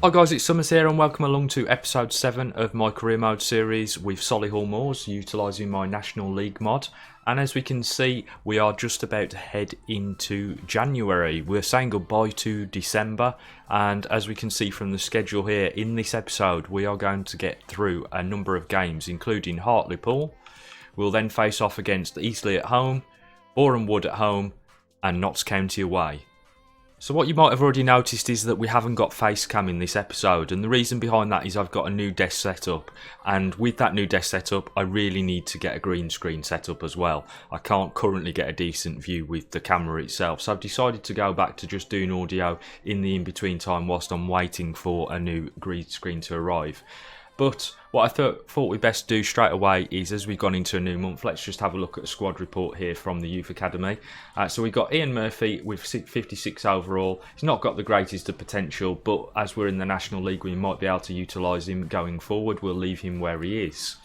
Hi guys, it's Summers here and welcome along to episode 7 of my career mode series with Solihull Moors, utilising my National League mod. And as we can see, we are just about to head into January. We're saying goodbye to December, and as we can see from the schedule here, in this episode we are going to get through a number of games, including Hartlepool. We'll then face off against Eastleigh at home, Boreham Wood at home, and Notts County away. So what you might have already noticed is that we haven't got face cam in this episode, and the reason behind that is I've got a new desk set up, and with that new desk set up I really need to get a green screen set up as well. I can't currently get a decent view with the camera itself, so I've decided to go back to just doing audio in the in-between time whilst I'm waiting for a new green screen to arrive. But what I thought we'd best do straight away is, as we've gone into a new month, let's just have a look at a squad report here from the Youth Academy. So we've got Ian Murphy with 56 overall. He's not got the greatest of potential, but as we're in the National League, we might be able to utilise him going forward. We'll leave him where he is.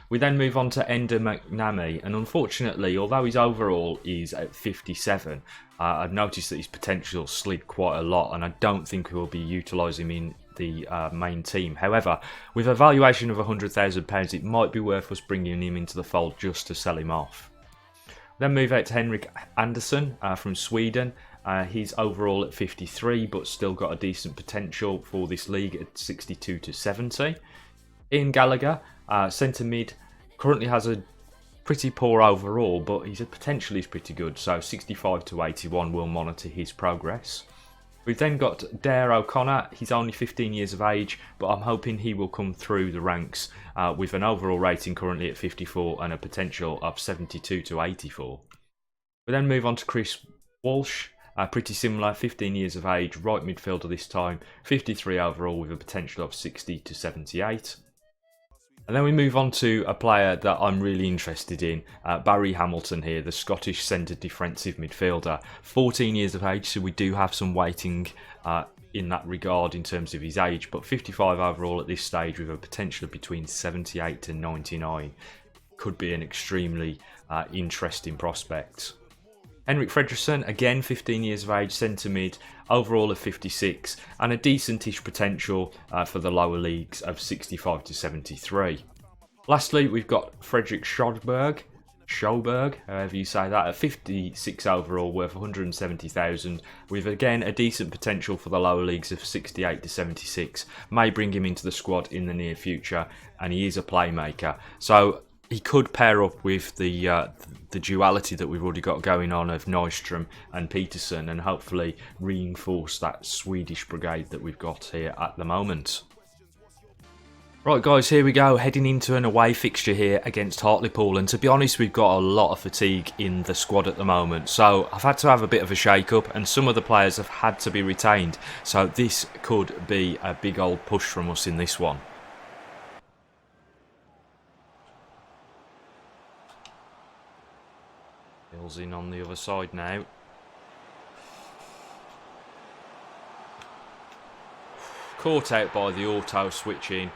We then move on to Ender McNamee, and unfortunately, although his overall is at 57, I've noticed that his potential slid quite a lot, and I don't think we'll be utilising him in the main team. However, with a valuation of £100,000, it might be worth us bringing him into the fold just to sell him off. Then move out to Henrik Andersson from Sweden. He's overall at 53, but still got a decent potential for this league at 62 to 70. Ian Gallagher, centre mid, currently has a pretty poor overall, but his potential is pretty good, so 65 to 81 will monitor his progress. We've then got Dare O'Connor. He's only 15 years of age, but I'm hoping he will come through the ranks with an overall rating currently at 54 and a potential of 72 to 84. We then move on to Chris Walsh. Pretty similar, 15 years of age, right midfielder this time, 53 overall with a potential of 60 to 78. And then we move on to a player that I'm really interested in, Barry Hamilton here, the Scottish centre defensive midfielder. 14 years of age, so we do have some waiting in that regard in terms of his age, but 55 overall at this stage with a potential of between 78 to 99. Could be an extremely interesting prospect. Henrik Fredriksson, again 15 years of age, centre mid, overall of 56, and a decentish potential for the lower leagues of 65 to 73. Lastly, we've got Fredrik Sjoberg, however you say that, at 56 overall, worth 170,000, with again a decent potential for the lower leagues of 68 to 76. May bring him into the squad in the near future, and he is a playmaker. So he could pair up with the duality that we've already got going on of Nystrom and Peterson, and hopefully reinforce that Swedish brigade that we've got here at the moment. Right guys, here we go, heading into an away fixture here against Hartlepool, and to be honest we've got a lot of fatigue in the squad at the moment, so I've had to have a bit of a shake up and some of the players have had to be retained, so this could be a big old push from us in this one. Hill's in on the other side now. Caught out by the auto switching,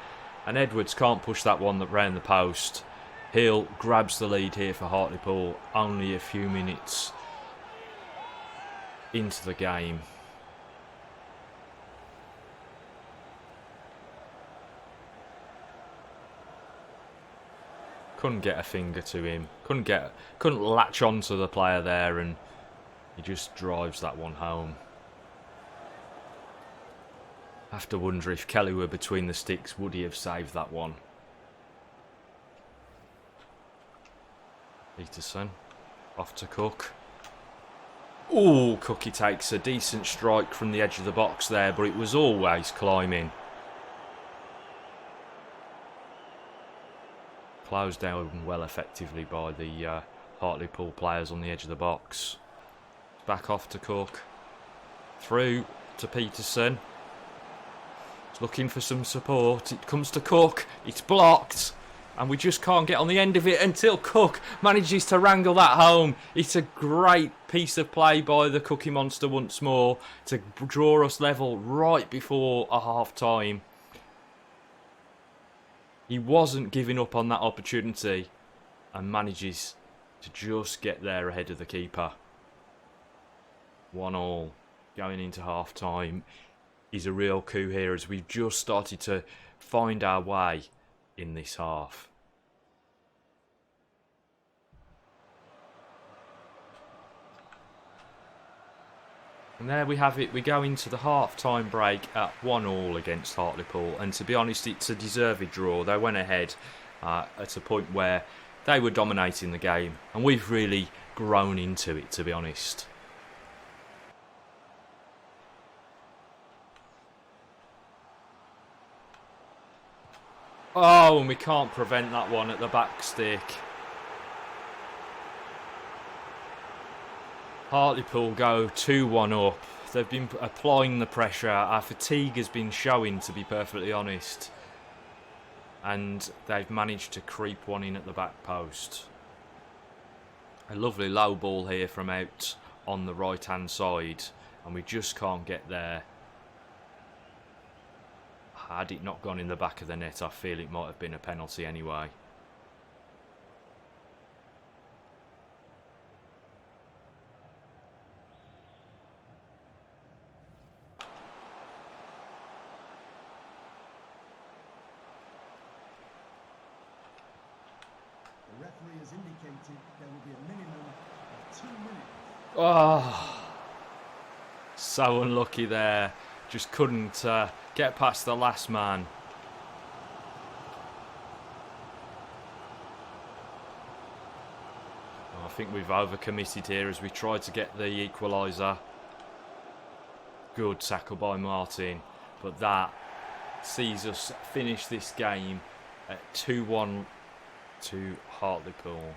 and Edwards can't push that one round the post. Hill grabs the lead here for Hartlepool, only a few minutes into the game. Couldn't get a finger to him. Couldn't latch onto the player there, and he just drives that one home. I have to wonder if Kelly were between the sticks, would he have saved that one? Peterson off to Cook. Ooh, Cookie takes a decent strike from the edge of the box there, but it was always climbing. Closed down well effectively by the Hartlepool players on the edge of the box. Back off to Cook. Through to Peterson. He's looking for some support. It comes to Cook. It's blocked. And we just can't get on the end of it until Cook manages to wrangle that home. It's a great piece of play by the Cookie Monster once more to draw us level right before a half-time. He wasn't giving up on that opportunity and manages to just get there ahead of the keeper. 1-1 going into half-time. is a real coup here, as we've just started to find our way in this half. And there we have it. We go into the half-time break at 1-1 against Hartlepool, and to be honest, it's a deserved draw. They went ahead at a point where they were dominating the game, and we've really grown into it, to be honest. Oh, and we can't prevent that one at the back stick. Hartlepool go 2-1 up. They've been applying the pressure. Our fatigue has been showing, to be perfectly honest. And they've managed to creep one in at the back post. A lovely low ball here from out on the right-hand side. And we just can't get there. Had it not gone in the back of the net, I feel it might have been a penalty anyway. The referee has indicated there will be a minimum of 2 minutes. Oh, so unlucky there. Just couldn't get past the last man. I think we've overcommitted here as we tried to get the equaliser. Good tackle by Martin, but that sees us finish this game at 2-1 to Hartlepool.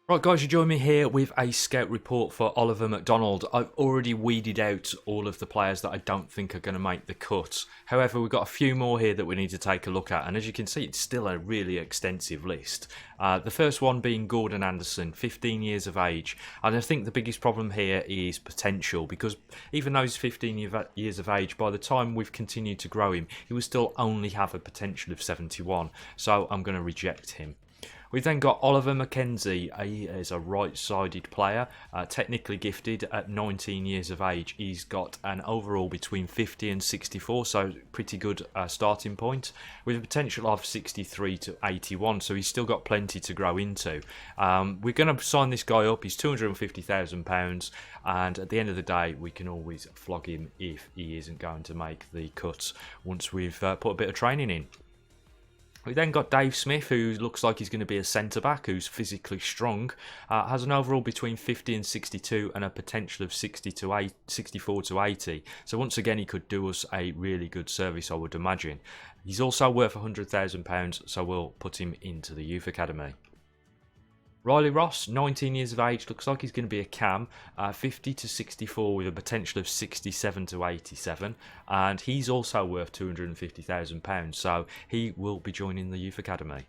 Right guys, you join me here with a scout report for Oliver McDonald. I've already weeded out all of the players that I don't think are going to make the cut. However, we've got a few more here that we need to take a look at, and as you can see, it's still a really extensive list. The first one being Gordon Anderson, 15 years of age, and I think the biggest problem here is potential, because even though he's 15 years of age, by the time we've continued to grow him, he will still only have a potential of 71, so I'm going to reject him. We've then got Oliver McKenzie. He is a right-sided player, technically gifted at 19 years of age. He's got an overall between 50 and 64, so pretty good starting point, with a potential of 63 to 81, so he's still got plenty to grow into. We're going to sign this guy up. He's £250,000, and at the end of the day, we can always flog him if he isn't going to make the cut once we've put a bit of training in. We then got Dave Smith, who looks like he's going to be a centre-back, who's physically strong, has an overall between 50 and 62 and a potential of 64 to 80. So once again, he could do us a really good service, I would imagine. He's also worth £100,000, so we'll put him into the youth academy. Riley Ross, 19 years of age, looks like he's going to be a cam, 50 to 64 with a potential of 67 to 87, and he's also worth £250,000, so he will be joining the youth academy.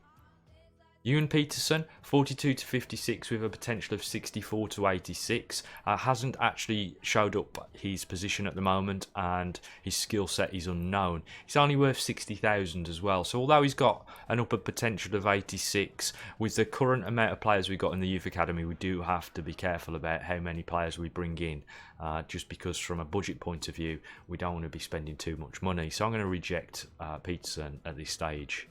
Ewan Peterson, 42 to 56 with a potential of 64 to 86, hasn't actually showed up his position at the moment, and his skill set is unknown. He's only worth 60,000 as well, so although he's got an upper potential of 86, with the current amount of players we've got in the youth academy, we do have to be careful about how many players we bring in, just because from a budget point of view, we don't want to be spending too much money. So I'm going to reject Peterson at this stage.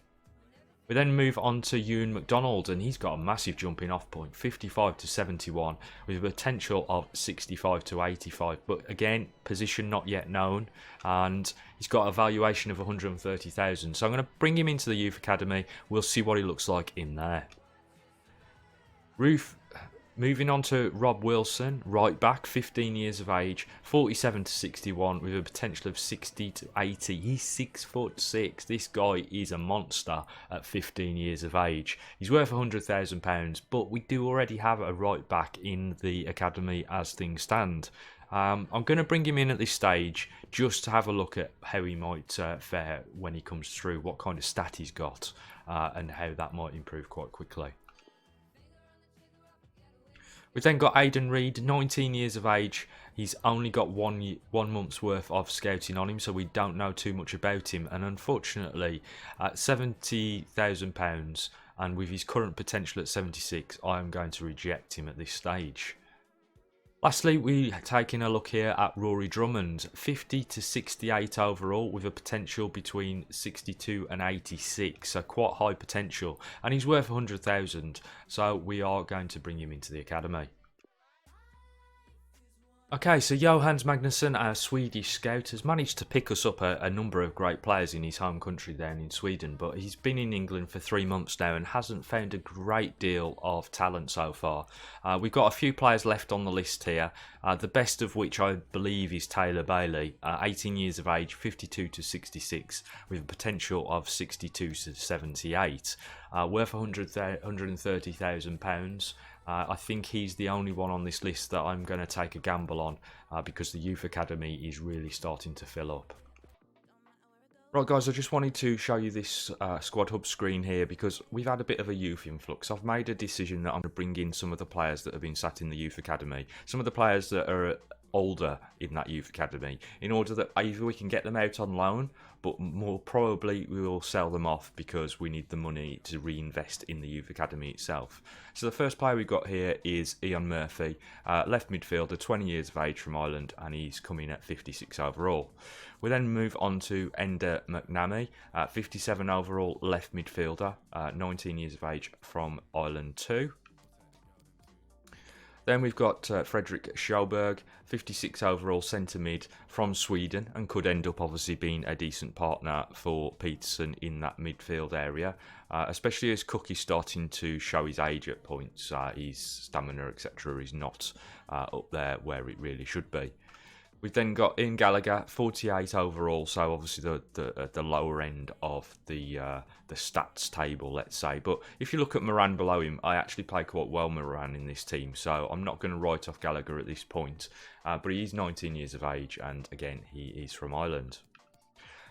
We then move on to Ewan McDonald, and he's got a massive jumping off point, 55 to 71, with a potential of 65 to 85. But again, position not yet known, and he's got a valuation of 130,000. So I'm going to bring him into the youth academy. We'll see what he looks like in there. Moving on to Rob Wilson, right back, 15 years of age, 47 to 61 with a potential of 60 to 80. He's 6'6". This guy is a monster at 15 years of age. He's worth £100,000, but we do already have a right back in the academy as things stand. I'm going to bring him in at this stage just to have a look at how he might fare when he comes through, what kind of stat he's got, and how that might improve quite quickly. We've then got Aidan Reid, 19 years of age. He's only got one month's worth of scouting on him, so we don't know too much about him. And unfortunately, at £70,000 and with his current potential at 76, I am going to reject him at this stage. Lastly, we taking a look here at Rory Drummond, 50 to 68 overall, with a potential between 62 and 86, so quite high potential, and he's worth 100,000. So we are going to bring him into the academy. Okay, so Johannes Magnusson, our Swedish scout, has managed to pick us up a number of great players in his home country down in Sweden, but he's been in England for 3 months now and hasn't found a great deal of talent so far. We've got a few players left on the list here, the best of which I believe is Taylor Bailey, 18 years of age, 52 to 66, with a potential of 62 to 78, worth £130,000. I think he's the only one on this list that I'm going to take a gamble on because the youth academy is really starting to fill up. Right guys, I just wanted to show you this Squad Hub screen here because we've had a bit of a youth influx. I've made a decision that I'm going to bring in some of the players that have been sat in the youth academy, some of the players that are older in that youth academy, in order that either we can get them out on loan, but more probably we will sell them off because we need the money to reinvest in the youth academy itself. So the first player we've got here is Ian Murphy, left midfielder, 20 years of age from Ireland, and he's coming at 56 overall. We then move on to Enda McNamee, 57 overall, left midfielder, 19 years of age from Ireland too. Then we've got Fredrik Sjöberg, 56 overall centre mid from Sweden, and could end up obviously being a decent partner for Peterson in that midfield area, especially as Cook is starting to show his age at points. His stamina, etc., is not up there where it really should be. We've then got Ian Gallagher, 48 overall, so obviously the lower end of the stats table, let's say. But if you look at Moran below him, I actually play quite well Moran in this team, so I'm not going to write off Gallagher at this point. But he is 19 years of age, and again, he is from Ireland.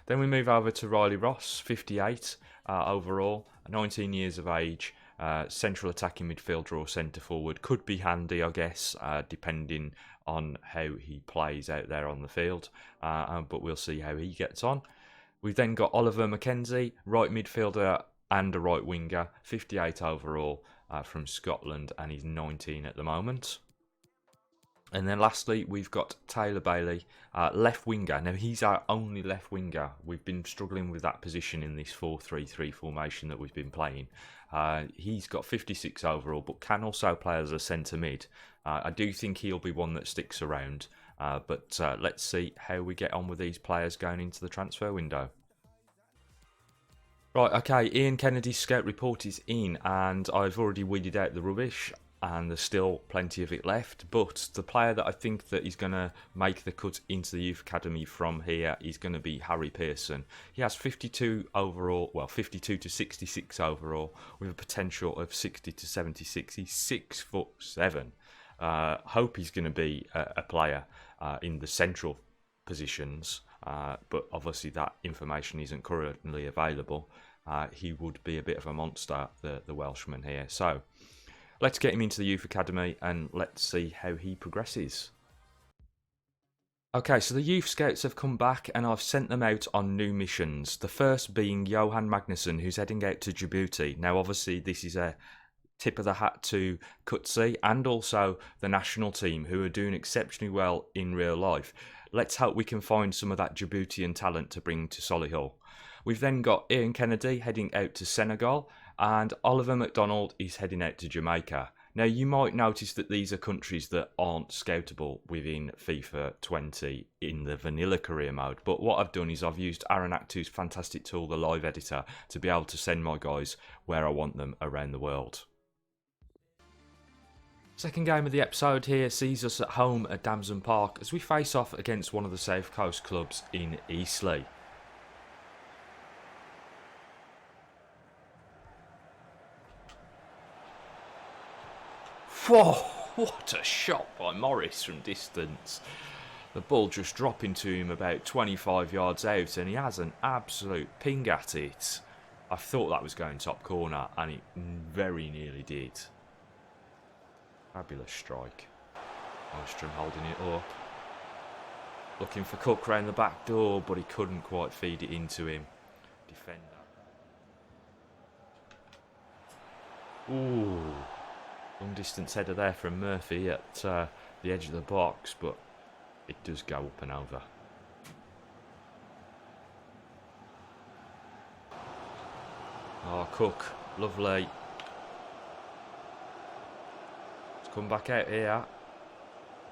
Then we move over to Riley Ross, 58 overall, 19 years of age. Central attacking midfielder or centre forward, could be handy, I guess, depending on how he plays out there on the field, but we'll see how he gets on. We've then got Oliver McKenzie, right midfielder and a right winger, 58 overall, from Scotland, and he's 19 at the moment. And then lastly, we've got Taylor Bailey, left winger. Now, he's our only left winger. We've been struggling with that position in this 4-3-3 formation that we've been playing. He's got 56 overall, but can also play as a centre mid. I do think he'll be one that sticks around, but let's see how we get on with these players going into the transfer window. Right, okay, Ian Kennedy's scout report is in, and I've already weeded out the rubbish, and there's still plenty of it left, but the player that I think that is going to make the cut into the youth academy from here is going to be Harry Pearson. He has 52 overall, well 52 to 66 overall, with a potential of 60 to 76. He's 6'7". Hope he's going to be a player in the central positions, but obviously that information isn't currently available. He would be a bit of a monster, the Welshman here. So let's get him into the youth academy and let's see how he progresses. Okay, so the youth scouts have come back and I've sent them out on new missions. The first being Johan Magnusson, who's heading out to Djibouti. Now, obviously, this is a tip of the hat to Cutsy and also the national team, who are doing exceptionally well in real life. Let's hope we can find some of that Djiboutian talent to bring to Solihull. We've then got Ian Kennedy heading out to Senegal, and Oliver McDonald is heading out to Jamaica. Now, you might notice that these are countries that aren't scoutable within FIFA 20 in the vanilla career mode, but what I've done is I've used Aaron Actu's fantastic tool, the live editor, to be able to send my guys where I want them around the world. Second game of the episode here sees us at home at Damson Park as we face off against one of the South Coast clubs in Eastleigh. Whoa, what a shot by Morris from distance. The ball just dropping to him about 25 yards out and he has an absolute ping at it. I thought that was going top corner and it very nearly did. Fabulous strike. Ostrom holding it up. Looking for Cook round the back door, but he couldn't quite feed it into him. Defender. Ooh. Long distance header there from Murphy at the edge of the box, but it does go up and over. Oh, Cook, lovely. Let's come back out here.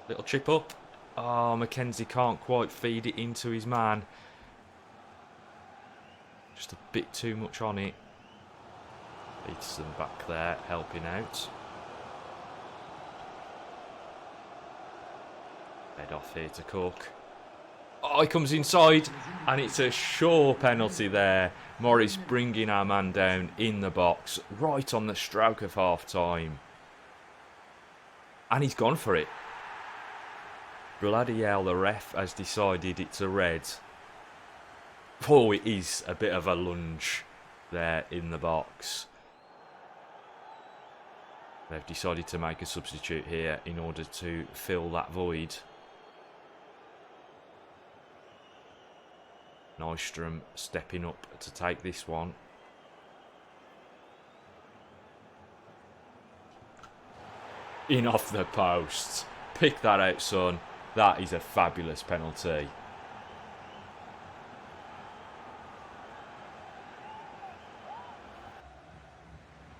Little chip up. Oh, Mackenzie can't quite feed it into his man. Just a bit too much on it. Peterson back there helping out. Head off here to Cook. Oh, he comes inside, and it's a sure penalty there. Morris bringing our man down in the box, right on the stroke of half-time. And he's gone for it. Bloody hell, the ref has decided it's a red. Oh, it is a bit of a lunge there in the box. They've decided to make a substitute here in order to fill that void. Nystrom stepping up to take this one. In off the post. Pick that out, son. That is a fabulous penalty.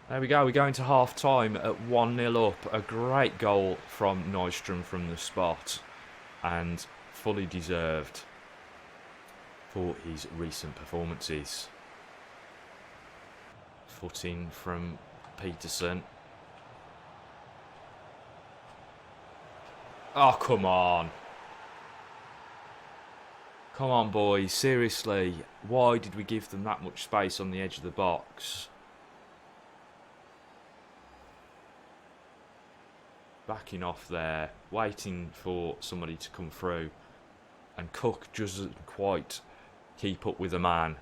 There we go, we're going to half-time at 1-0 up. A great goal from Nystrom from the spot, and fully deserved for his recent performances. Footing from Peterson. Oh, come on. Come on, boys, seriously. Why did we give them that much space on the edge of the box? Backing off there, waiting for somebody to come through. And Cook doesn't quite keep up with the man.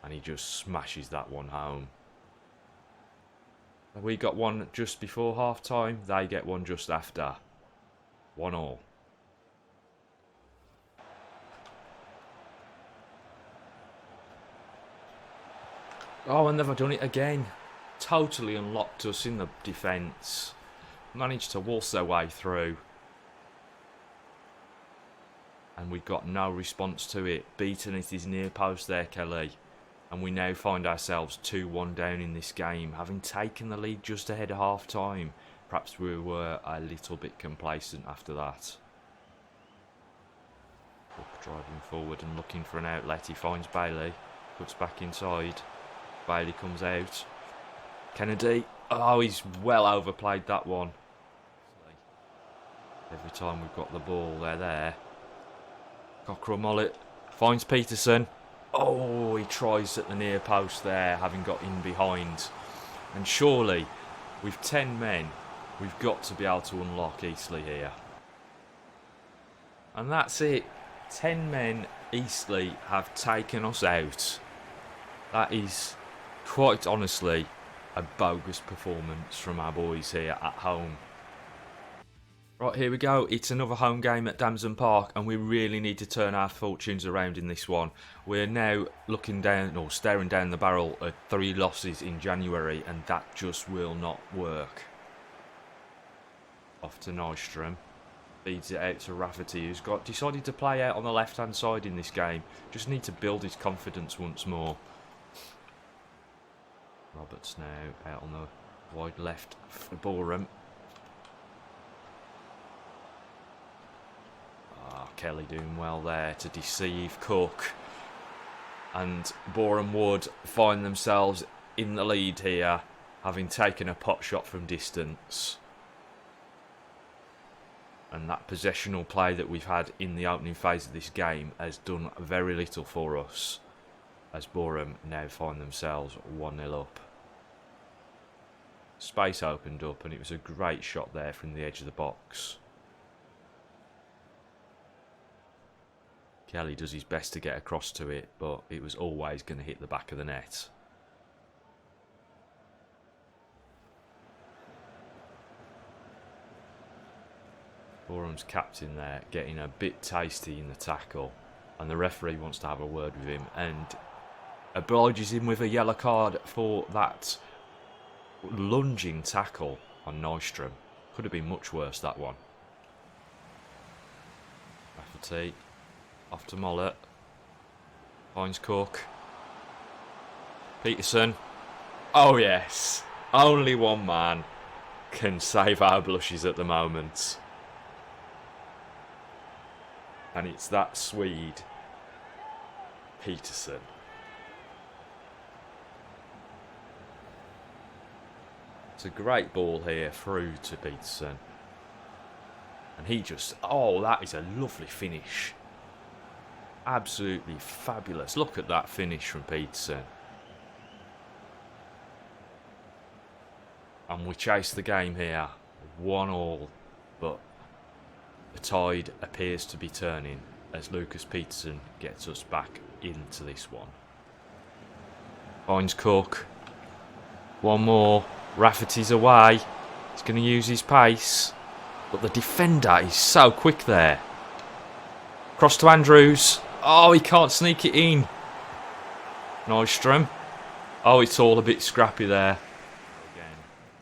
And he just smashes that one home. We got one just before half-time. They get one just after. 1-1. Oh, and they've done it again. Totally unlocked us in the defence. Managed to waltz their way through. And we got no response to it. Beaten at his near post there, Kelly. And we now find ourselves 2-1 down in this game, having taken the lead just ahead of half-time. Perhaps we were a little bit complacent after that. Cook driving forward and looking for an outlet. He finds Bailey. Puts back inside. Bailey comes out. Kennedy. Oh, he's well overplayed that one. Every time we've got the ball, they're there. Cockerell Mollett finds Peterson. Oh, he tries at the near post there, having got in behind. And surely, with 10 men, we've got to be able to unlock Eastleigh here. And that's it. 10 men, Eastleigh have taken us out. That is, quite honestly, a bogus performance from our boys here at home. Right, here we go. It's another home game at Damson Park, and we really need to turn our fortunes around in this one. We're now looking down, or staring down the barrel at 3 losses in January, and that just will not work. Off to Nystrom. Feeds it out to Rafferty, who's decided to play out on the left-hand side in this game. Just need to build his confidence once more. Roberts now out on the wide left for Boreham. Kelly doing well there to deceive Cook. And Boreham Wood find themselves in the lead here, having taken a pot shot from distance. And that possessional play that we've had in the opening phase of this game has done very little for us, as Boreham now find themselves 1-0 up. Space opened up, and it was a great shot there from the edge of the box. Kelly does his best to get across to it, but it was always going to hit the back of the net. Boreham's captain there getting a bit tasty in the tackle, and the referee wants to have a word with him and obliges him with a yellow card for that lunging tackle on Nystrom. Could have been much worse, that one. Rafferty. Off to Mollett. Finds Cook. Peterson. Oh yes. Only one man can save our blushes at the moment. And it's that Swede, Peterson. It's a great ball here through to Peterson. And he just... Oh, that is a lovely finish. Absolutely fabulous. Look at that finish from Peterson. And we chase the game here. 1-1. But the tide appears to be turning as Lucas Peterson gets us back into this one. Finds Cook. One more. Rafferty's away. He's going to use his pace. But the defender is so quick there. Cross to Andrews. Oh, he can't sneak it in. Nystrom. Oh, it's all a bit scrappy there. Again.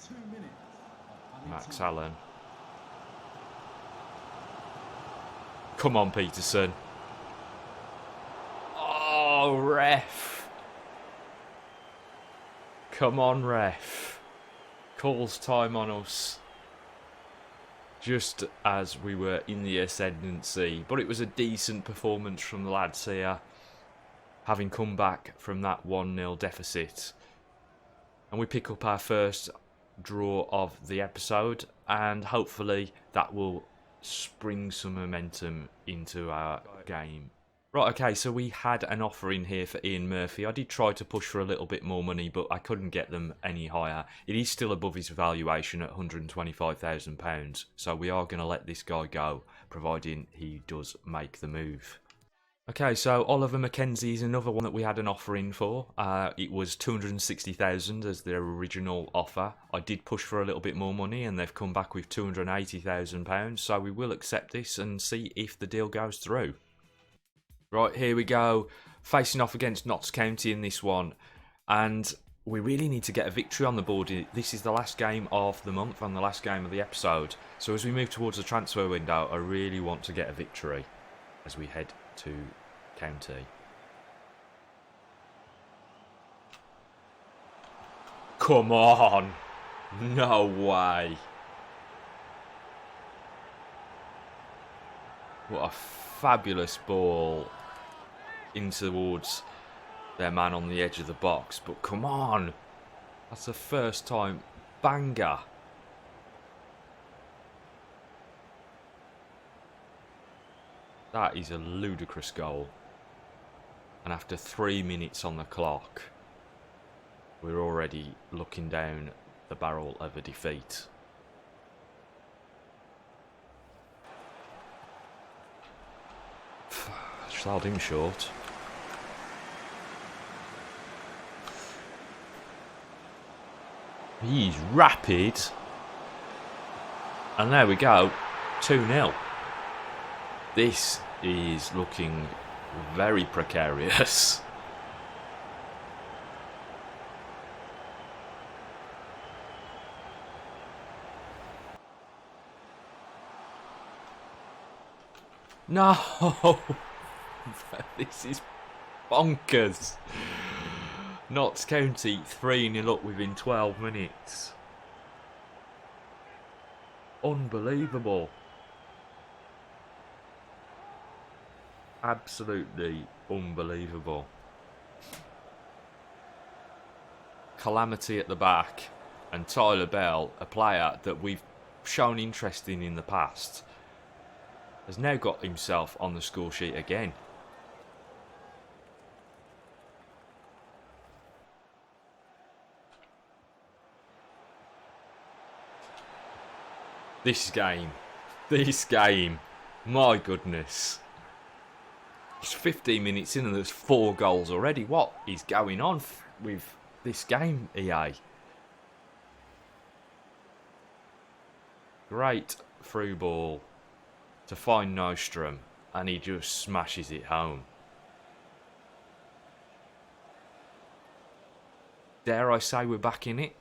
2 minutes. Max Allen. Come on, Peterson. Oh, ref. Come on, ref. Calls time on us. Just as we were in the ascendancy. But it was a decent performance from the lads here. Having come back from that 1-0 deficit. And we pick up our first draw of the episode. And hopefully that will spring some momentum into our game. Right, okay, so we had an offer in here for Ian Murphy. I did try to push for a little bit more money, but I couldn't get them any higher. It is still above his valuation at £125,000, so we are going to let this guy go, providing he does make the move. Okay, so Oliver Mackenzie is another one that we had an offer in for. It was £260,000 as their original offer. I did push for a little bit more money, and they've come back with £280,000, so we will accept this and see if the deal goes through. Right, here we go, facing off against Notts County in this one, and we really need to get a victory on the board. This is the last game of the month and the last game of the episode, so as we move towards the transfer window, I really want to get a victory as we head to County. Come on! No way! What a fabulous ball in towards their man on the edge of the box, but come on, that's the first time banger. That is a ludicrous goal, and after 3 minutes on the clock we're already looking down the barrel of a defeat. Held him short. He's rapid. And there we go. 2-0. This is looking very precarious. No! This is bonkers. Notts County 3-0 up within 12 minutes. Unbelievable. Absolutely unbelievable. Calamity at the back, and Tyler Bell, a player that we've shown interest in the past, has now got himself on the score sheet again. This game, my goodness. It's 15 minutes in and there's 4 goals already. What is going on with this game, EA? Great through ball to find Nystrom, and he just smashes it home. Dare I say we're back in it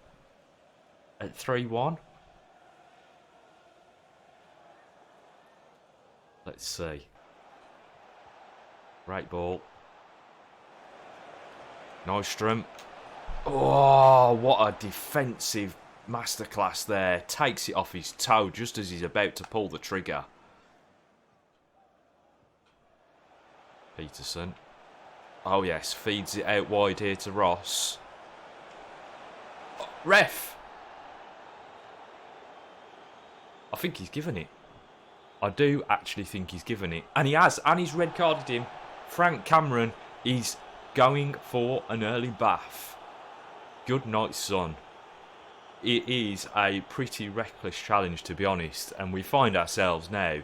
at 3-1? Let's see. Great ball. Nystrom. Oh, what a defensive masterclass there. Takes it off his toe just as he's about to pull the trigger. Peterson. Oh, yes. Feeds it out wide here to Ross. Oh, ref! I think he's given it. I do actually think he's given it. And he has. And he's red carded him. Frank Cameron is going for an early bath. Good night, son. It is a pretty reckless challenge, to be honest. And we find ourselves now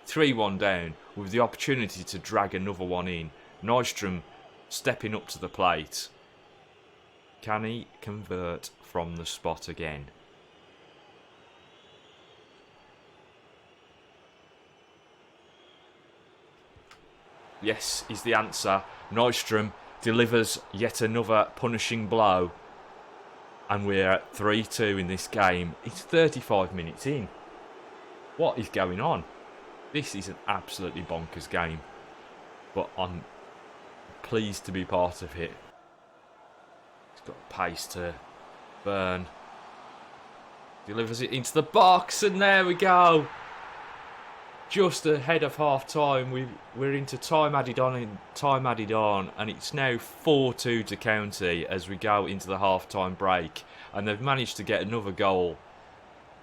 3-1 down with the opportunity to drag another one in. Nystrom stepping up to the plate. Can he convert from the spot again? Yes, is the answer. Nystrom delivers yet another punishing blow. And we're at 3-2 in this game. It's 35 minutes in. What is going on? This is an absolutely bonkers game. But I'm pleased to be part of it. He's got pace to burn. Delivers it into the box, and there we go. Just ahead of half time, we're into time added on, and it's now 4-2 to County as we go into the half time break, and they've managed to get another goal,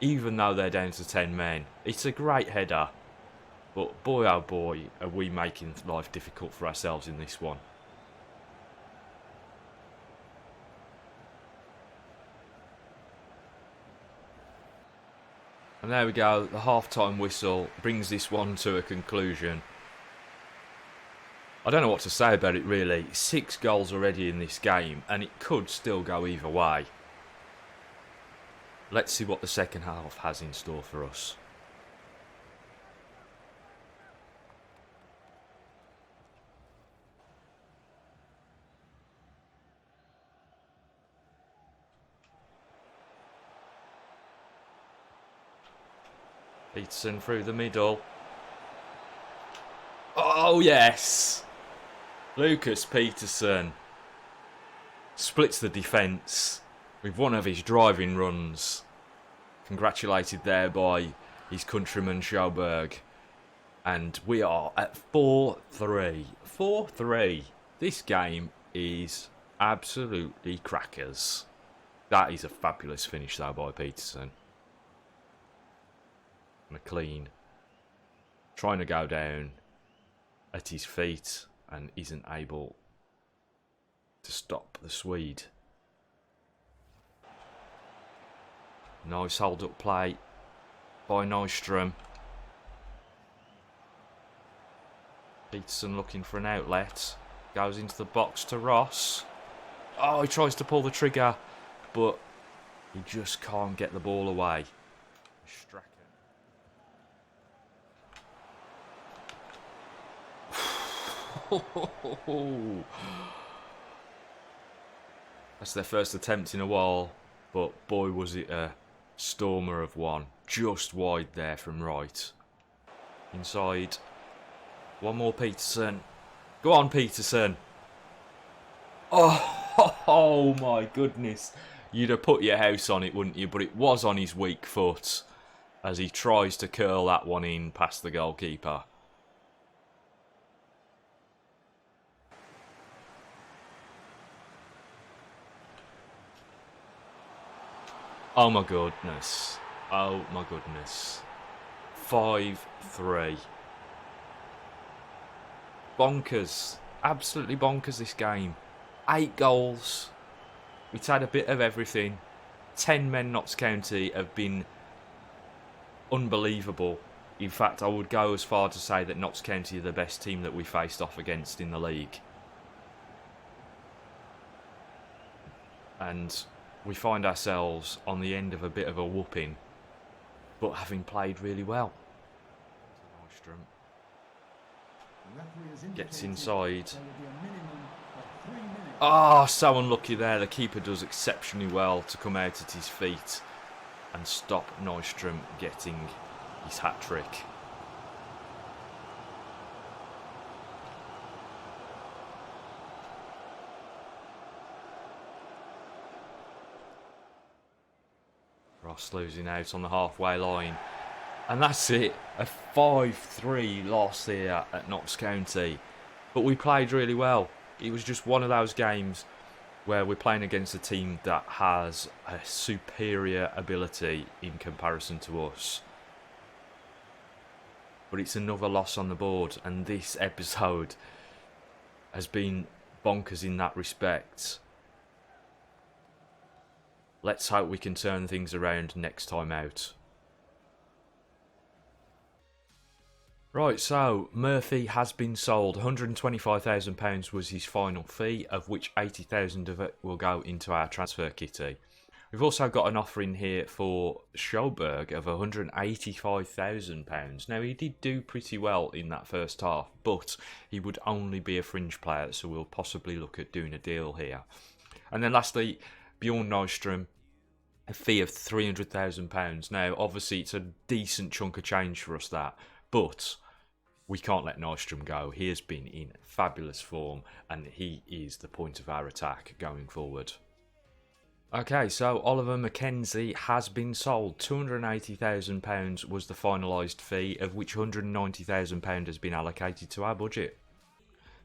even though they're down to 10 men. It's a great header, but boy oh boy, are we making life difficult for ourselves in this one. And there we go, the half-time whistle brings this one to a conclusion. I don't know what to say about it really. 6 goals already in this game, and it could still go either way. Let's see what the second half has in store for us. Peterson through the middle. Oh, yes. Lucas Peterson splits the defence with one of his driving runs. Congratulated there by his countryman Sjoberg. And we are at 4-3. 4-3. This game is absolutely crackers. That is a fabulous finish though by Peterson. McLean trying to go down at his feet and isn't able to stop the Swede. Nice hold up play by Nystrom. Peterson looking for an outlet. Goes into the box to Ross. Oh, he tries to pull the trigger, but he just can't get the ball away. Strachan. That's their first attempt in a while, but boy was it a stormer of one. Just wide there from right. Inside. One more Peterson. Go on, Peterson. Oh my goodness. You'd have put your house on it, wouldn't you? But it was on his weak foot as he tries to curl that one in past the goalkeeper. Oh my goodness. Oh my goodness. 5-3. Bonkers. Absolutely bonkers this game. 8 goals. We've had a bit of everything. 10 men Notts County have been unbelievable. In fact, I would go as far to say that Notts County are the best team that we faced off against in the league. And we find ourselves on the end of a bit of a whooping, but having played really well. Nystrom gets inside. Ah, so unlucky there. The keeper does exceptionally well to come out at his feet and stop Nystrom getting his hat-trick. Ross losing out on the halfway line. And that's it. A 5-3 loss here at Notts County. But we played really well. It was just one of those games where we're playing against a team that has a superior ability in comparison to us. But it's another loss on the board, and this episode has been bonkers in that respect. Let's hope we can turn things around next time out. Right, so Murphy has been sold. £125,000 was his final fee, of which 80,000 of it will go into our transfer kitty. We've also got an offer in here for Schoberg of £185,000. Now, he did do pretty well in that first half, but he would only be a fringe player, so we'll possibly look at doing a deal here. And then lastly, Bjorn Nystrom, a fee of £300,000. Now, obviously, it's a decent chunk of change for us, that, but we can't let Nystrom go. He has been in fabulous form, and he is the point of our attack going forward. Okay, so Oliver Mackenzie has been sold. £280,000 was the finalised fee, of which £190,000 has been allocated to our budget.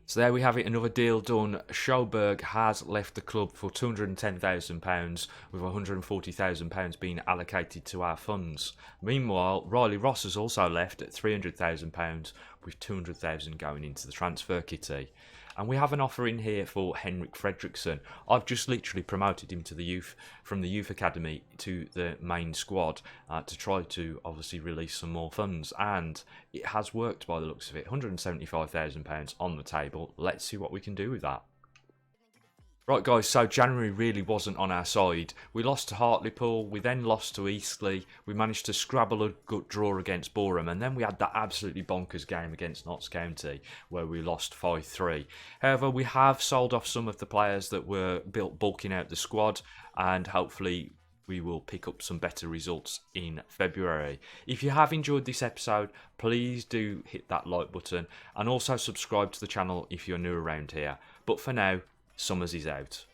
So there we have it, another deal done. Schoberg has left the club for £210,000, with £140,000 being allocated to our funds. Meanwhile, Riley Ross has also left at £300,000, with £200,000 going into the transfer kitty. And we have an offer in here for Henrik Fredriksson. I've just literally promoted him to the youth, from the youth academy to the main squad, to try to obviously release some more funds. And it has worked by the looks of it. £175,000 on the table. Let's see what we can do with that. Right guys, so January really wasn't on our side. We lost to Hartlepool, we then lost to Eastleigh, we managed to scrabble a good draw against Boreham, and then we had that absolutely bonkers game against Notts County where we lost 5-3. However, we have sold off some of the players that were bulking out the squad, and hopefully we will pick up some better results in February. If you have enjoyed this episode, please do hit that like button, and also subscribe to the channel if you're new around here. But for now, Summers is out.